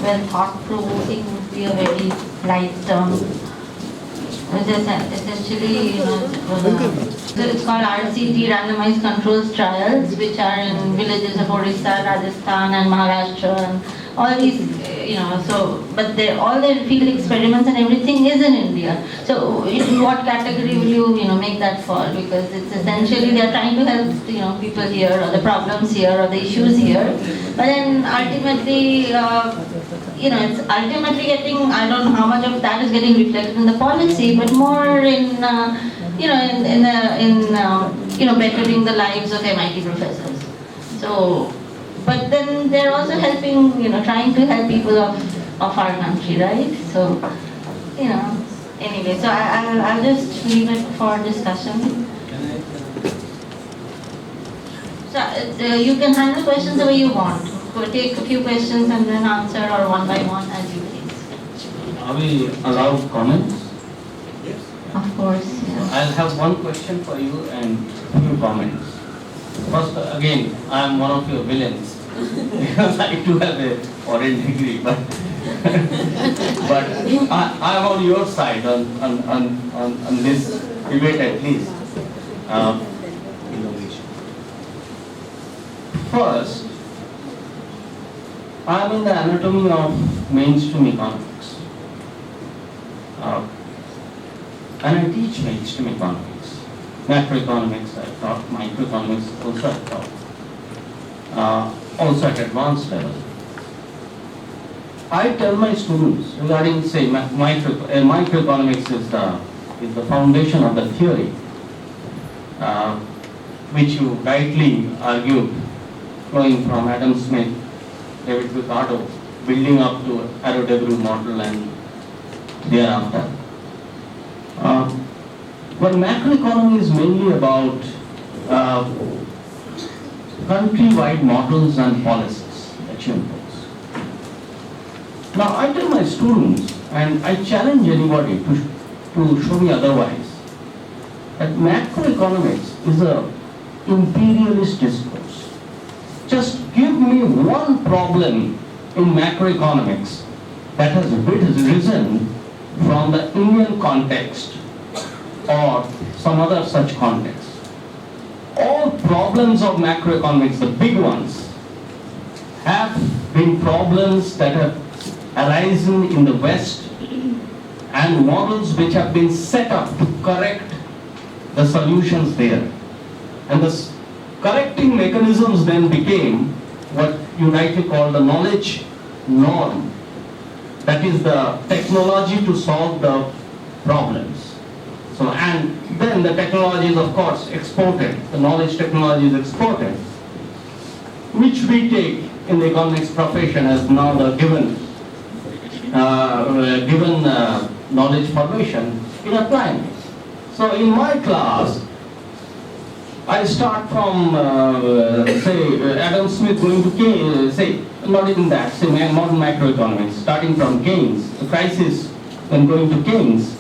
well, thought-provoking would be a very light term. Which is essentially, so it's called RCT, Randomized Controls Trials, which are in villages of Orissa, Rajasthan, and Maharashtra, and all these, but all their field experiments and everything is in India. So, in what category will you, make that fall? Because it's essentially they are trying to help, people here, or the problems here, or the issues here. But then ultimately, it's ultimately getting, I don't know how much of that is getting reflected in the policy, but more in, bettering the lives of MIT professors. So, but then they're also helping, trying to help people of our country, right? So, anyway, so I'll just leave it for discussion. So, you can handle questions the way you want. Take a few questions and then answer, or one by one, as you please. Are we allowed comments? Yes. Of course, yes. I'll have one question for you and a few comments. First, again, I am one of your villains because I do have a foreign degree, but I am on your side on this debate at least. First, I am in the anatomy of mainstream economics, and I teach mainstream economics, macroeconomics I taught, microeconomics also I taught, also at advanced level. I tell my students regarding, say, microeconomics is the foundation of the theory, which you rightly argued, flowing from Adam Smith, David Ricardo, building up to Arrow-Debreu model and thereafter. But macroeconomy is mainly about country-wide models and policies that you impose. Now I tell my students, and I challenge anybody to show me otherwise, that macroeconomics is an imperialist discourse. Just give me one problem in macroeconomics that has risen from the Indian context or some other such context. All problems of macroeconomics, the big ones, have been problems that have arisen in the West and models which have been set up to correct the solutions there. And the correcting mechanisms then became what you rightly call the knowledge norm. That is the technology to solve the problems. So, and then the technology is of course exported, the knowledge technology is exported, which we take in the economics profession as now the given knowledge formation in applying it. So in my class, I start from, say, Adam Smith going to Keynes, say, not even that, say, modern macroeconomics, starting from Keynes, the crisis, then going to Keynes,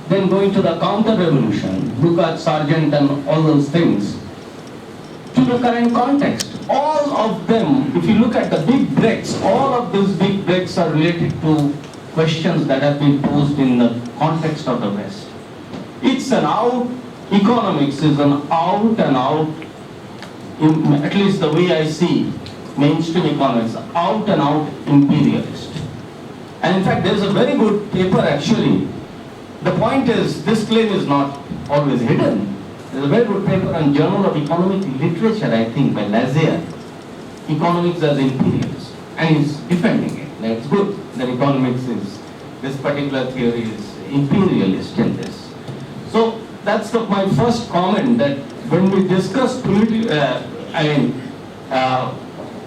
then going to the counter-revolution, Lukács, Sargent, and all those things, to the current context. All of them, if you look at the big breaks, all of these big breaks are related to questions that have been posed in the context of the West. It's an out. Economics is an out and out, at least the way I see mainstream economics, out and out imperialist. And in fact, there is a very good paper actually. The point is, this claim is not always hidden. There is a very good paper on Journal of Economic Literature, I think, by Lazier, Economics as Imperialist. And he's defending it. That's good that economics is, this particular theory is imperialist in this. So, that's my first comment, that when we discuss political, I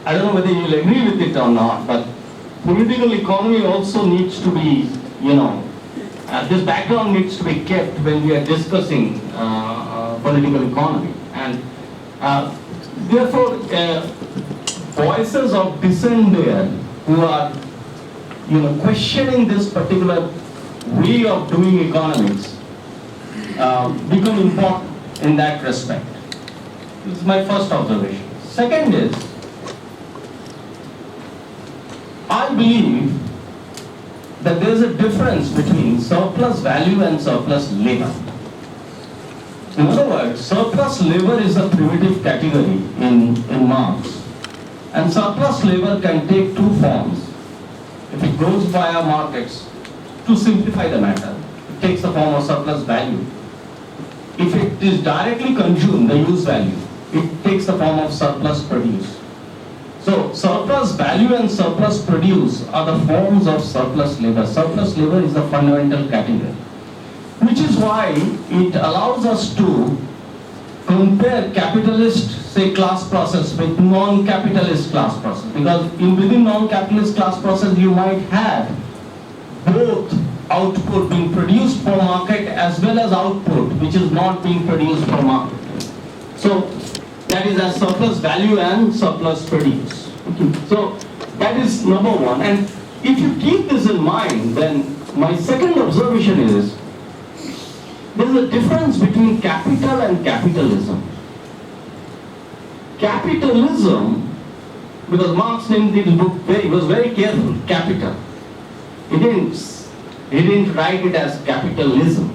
don't know whether you'll agree with it or not, but political economy also needs to be, this background needs to be kept when we are discussing political economy. And therefore, voices of dissent there who are, questioning this particular way of doing economics become important in that respect. This is my first observation. Second is, I believe that there is a difference between surplus value and surplus labor. In other words, surplus labor is a primitive category in Marx, and surplus labor can take two forms. If it goes via markets, to simplify the matter, it takes the form of surplus value. If it is directly consumed, the use value, it takes the form of surplus produce. So surplus value and surplus produce are the forms of surplus labor. Surplus labor is the fundamental category, which is why it allows us to compare capitalist, say, class process with non-capitalist class process. Because within non-capitalist class process, you might have both output being produced for market as well as output which is not being produced for market. So that is as surplus value and surplus produce. So that is number one. And if you keep this in mind, then my second observation is there is a difference between capital and capitalism. Capitalism, because Marx named this book he was very careful, capital. He didn't write it as capitalism.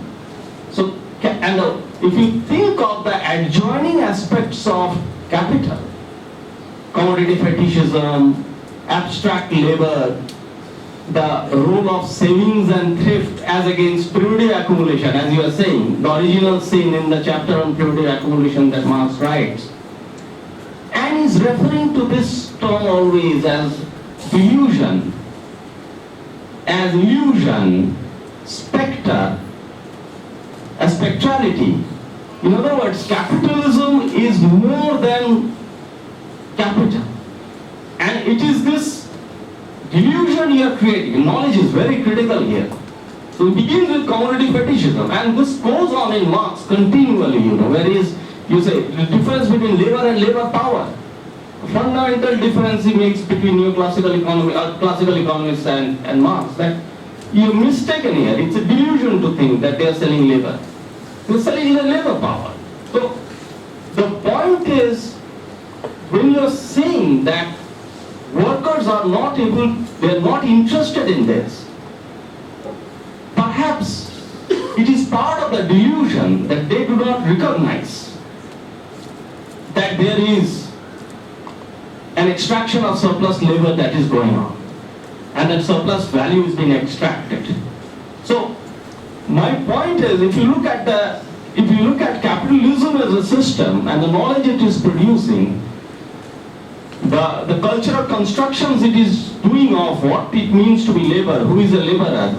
So, and if you think of the adjoining aspects of capital, commodity fetishism, abstract labor, the role of savings and thrift as against primitive accumulation, as you are saying, the original sin in the chapter on primitive accumulation that Marx writes, and is referring to this term always as illusion, spectre, a spectrality. In other words, capitalism is more than capital. And it is this delusion you are creating. Knowledge is very critical here. So it begins with commodity fetishism, and this goes on in Marx continually, whereas you say the difference between labor and labor power. A fundamental difference he makes between neoclassical economy, classical economists and Marx, that you're mistaken here. It's a delusion to think that they are selling labor. They're selling the labor power. So the point is, when you're saying that workers are not able, they're not interested in this, perhaps it is part of the delusion that they do not recognize that there is an extraction of surplus labor that is going on, and that surplus value is being extracted. So my point is, if you look at capitalism as a system and the knowledge it is producing, the cultural constructions it is doing of what it means to be labor, who is a laborer,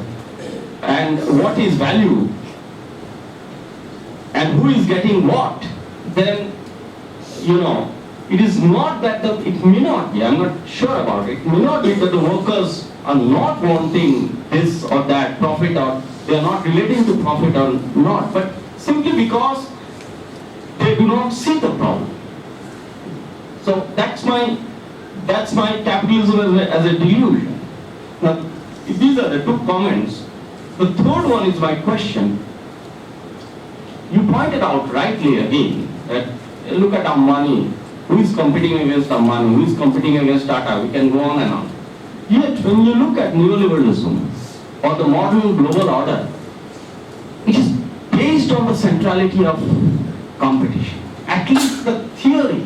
and what is value, and who is getting what, then it is not that it may not be, I'm not sure about it, may not be that the workers are not wanting this or that profit, or they are not relating to profit or not, but simply because they do not see the problem. So that's my capitalism as a delusion. Now, these are the two comments. The third one is my question. You pointed out rightly again that look at Ambani, who is competing against Ambani, who is competing against Tata, we can go on and on. Yet when you look at neoliberalism or the modern global order, it is based on the centrality of competition. At least the theory.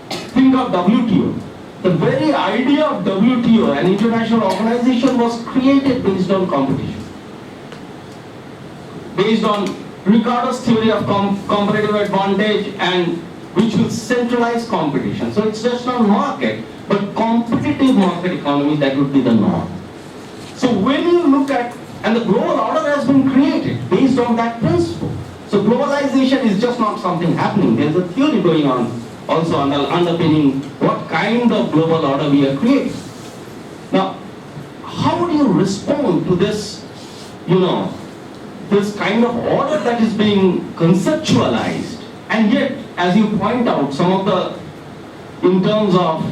Think of WTO. The very idea of WTO, an international organization, was created based on competition. Based on Ricardo's theory of comparative advantage, and which will centralize competition. So it's just not market, but competitive market economy that would be the norm. So when you look at, and the global order has been created based on that principle. So globalization is just not something happening. There's a theory going on also underpinning what kind of global order we are creating. Now, how do you respond to this, this kind of order that is being conceptualized, and yet, as you point out, some of the, in terms of,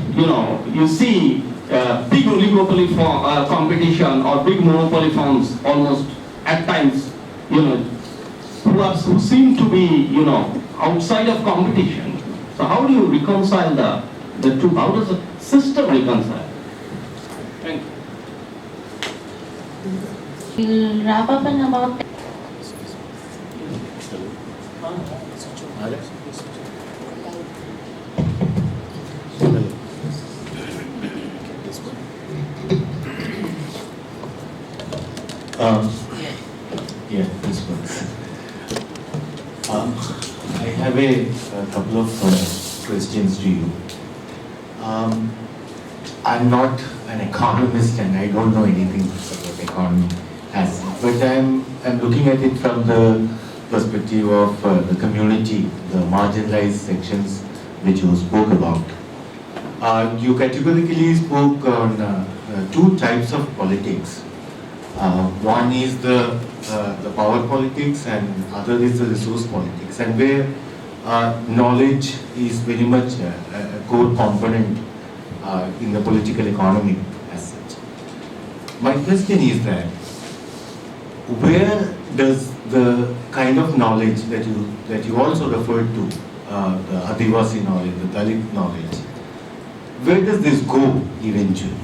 you see big oligopoly competition or big monopoly firms almost at times, who seem to be, outside of competition. So how do you reconcile the two? How does the system reconcile? Thank you. We'll wrap up in about Yeah, this works. I have a couple of questions to you. I'm not an economist and I don't know anything about economy as such, but I'm looking at it from the perspective of the community, the marginalized sections which you spoke about. You categorically spoke on two types of politics. One is the power politics and other is the resource politics, and where knowledge is very much a core component in the political economy as such. My question is that where does the kind of knowledge that you also referred to, the Adivasi knowledge, the Dalit knowledge, where does this go eventually?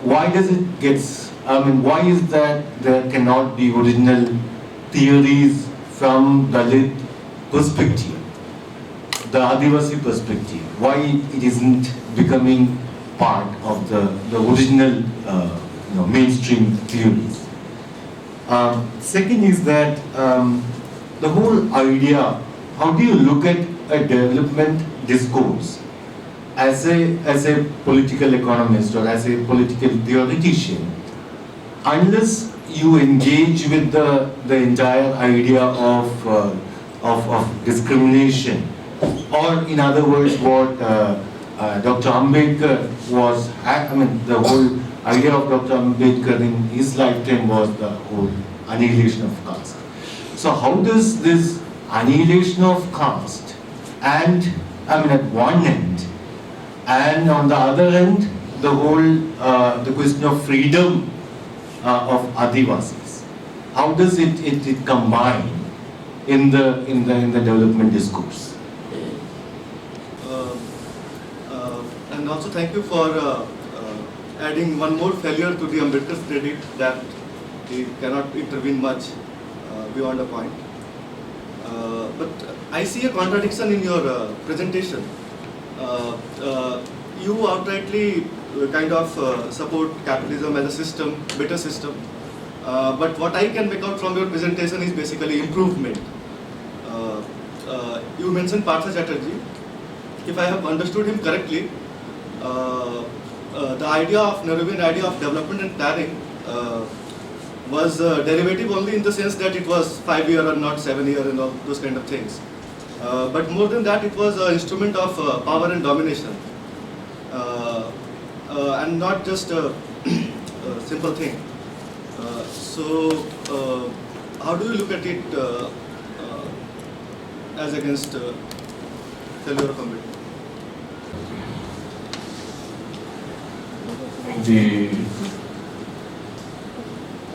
Why does it why is that there cannot be original theories from Dalit perspective, the Adivasi perspective? Why it isn't becoming part of the original mainstream theories? Second is that the whole idea, how do you look at a development discourse as a political economist or as a political theoretician, unless you engage with the entire idea of discrimination, or in other words, what Dr. Ambedkar was, the whole idea of Dr. Ambedkar in his lifetime was the whole annihilation of caste. So how does this annihilation of caste, and at one end, and on the other end, the whole the question of freedom of Adivasis, how does it combine in the development discourse? And also thank you for adding one more failure to the Ambedkar's credit, that he cannot intervene much beyond a point. But I see a contradiction in your presentation. You outrightly kind of support capitalism as a system, better system. But what I can make out from your presentation is basically improvement. You mentioned Partha Chatterjee. If I have understood him correctly, the idea of Nehruvian idea of development and planning was derivative only in the sense that it was 5-year and not 7-year and all those kind of things. But more than that, it was an instrument of power and domination, and not just a simple thing. So, how do you look at it as against failure of Ambedkar? The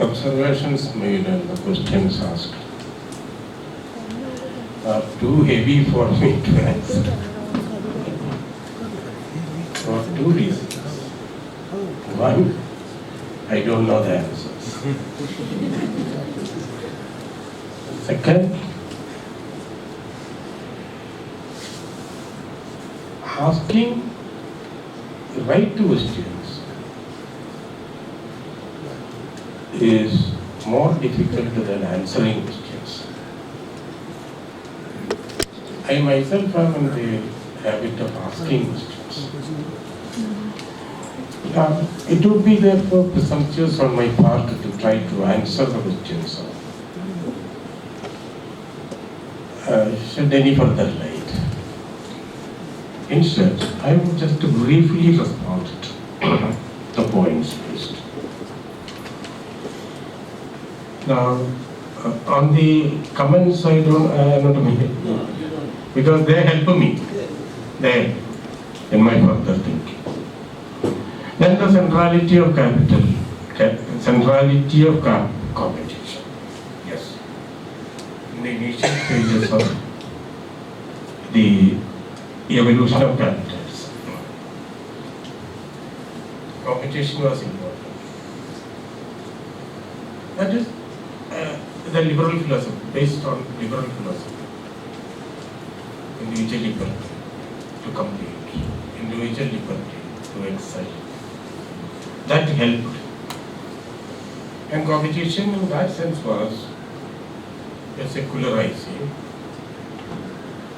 observations made and the questions asked are too heavy for me to answer. For two reasons. One, I don't know the answers. Second, asking the right questions is more difficult than answering questions. I myself am in the habit of asking questions. It would be therefore presumptuous on my part to try to answer the questions shed any further light. Instead, I will just briefly respond to the points raised. Now, on the comments, I don't not because they help me there in my further thinking. Then the centrality of capital, centrality of competition. Yes. In the initial stages of the evolution of capitalism. competition was important. That is the liberal philosophy, based on liberal philosophy. Individual liberty to compete, individual liberty to excel. That helped. And competition in that sense was a secularizing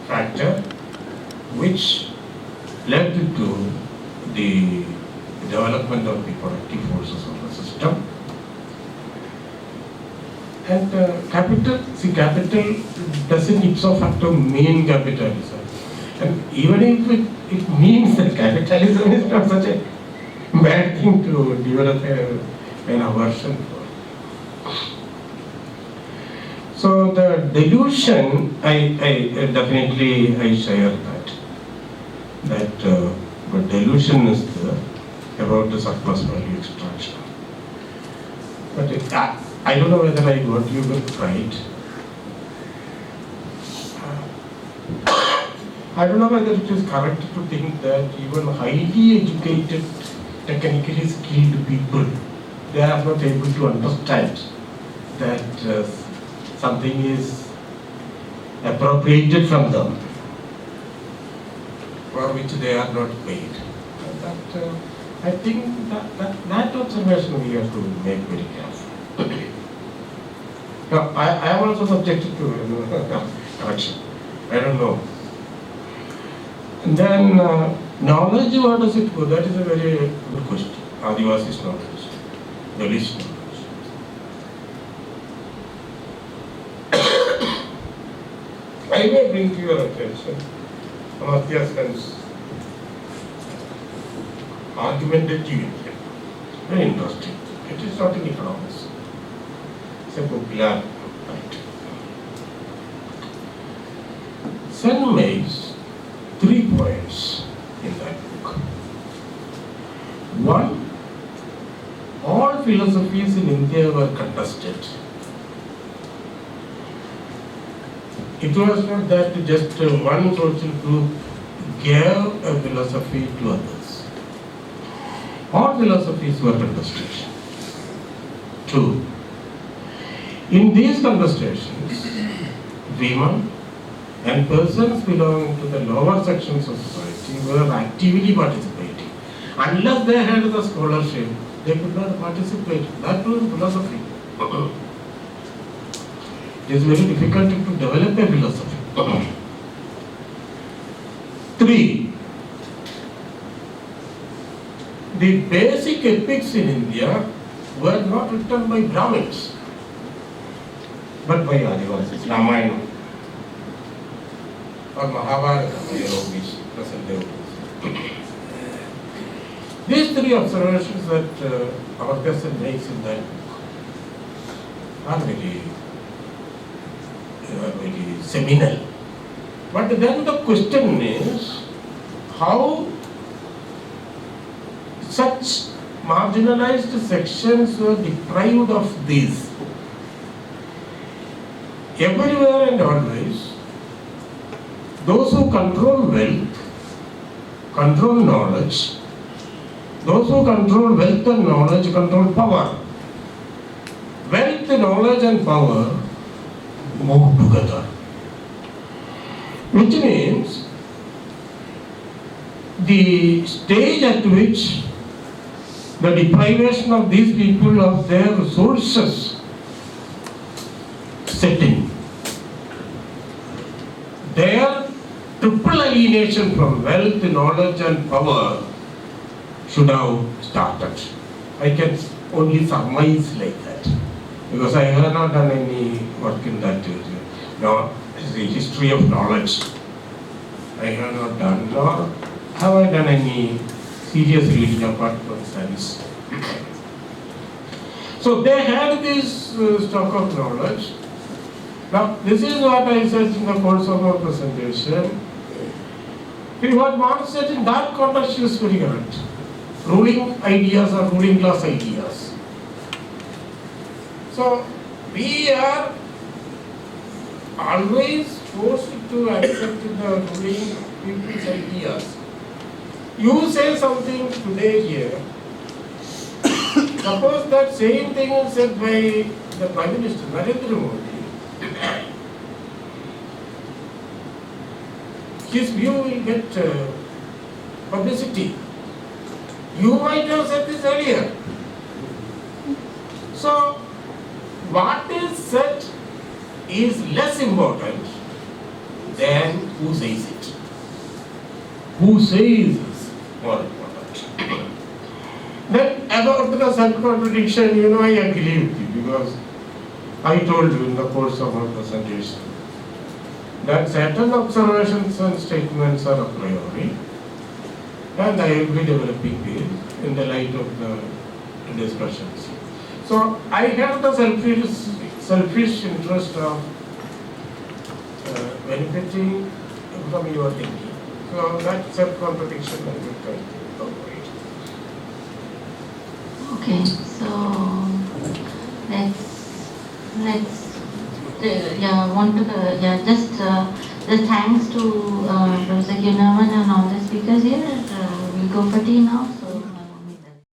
factor which led to the development of the productive forces of the system. And capital doesn't ipso facto mean capitalism. And even if it means that capitalism is not such a bad thing to develop an aversion for. So the delusion, I definitely share that. But delusion is about the surplus value extraction. But I don't know whether I got you right. I don't know whether it is correct to think that even highly educated, technically skilled people, they are not able to understand that something is appropriated from them for which they are not paid. But I think that observation we have to make very careful. Now, I am also subjected to correction. I don't know. And then knowledge, what does it go? That is a very good question. Adivasi's knowledge, the least knowledge. I may bring to your attention Amartya Sen's argumentative India. Very interesting. It is not in economics. It's a popular point. Sen makes 3 points in that book. One, all philosophies in India were contested. It was not that just one social group gave a philosophy to others. All philosophies were contested. 2, in these contestations, women and persons belonging to the lower sections of society were actively participating. Unless they had the scholarship, they could not participate. That was philosophy. It is very difficult to develop a philosophy. 3, the basic epics in India were not written by Brahmins, but by Adivasis, Ramayana or Mahabharata by yogis, present day yogis. These 3 observations that Amartya Sen makes in that book are very seminal. But then the question is, how such marginalized sections were deprived of these? Everywhere and always, those who control wealth, control knowledge, those who control wealth and knowledge control power. Wealth, knowledge and power move together. Which means the stage at which the deprivation of these people of their resources set in, their triple alienation from wealth, knowledge and power should have started. I can only surmise like that, because I have not done any work in that area. Nor the history of knowledge I have not done, nor have I done any serious reading apart from science. So they had this stock of knowledge. Now this is what I said in the course of our presentation. What Marx said in that context is very correct. Ruling ideas are ruling class ideas. So we are always forced to accept the ruling people's ideas. You say something today here, Suppose that same thing is said by the Prime Minister, Narendra Modi. His view will get publicity. You might have said this earlier. So, what is said is less important than who says it. Who says is more important. Then about the self-contradiction, I agree with you because I told you in the course of my presentation that certain observations and statements are a priori, and I will be developing these in the light of the discussions. So I have the selfish interest of benefiting from your thinking. So that self-contradiction I will try to avoid. Okay, so just thanks to Professor Kunavan and all the speakers here. We'll go for tea now. So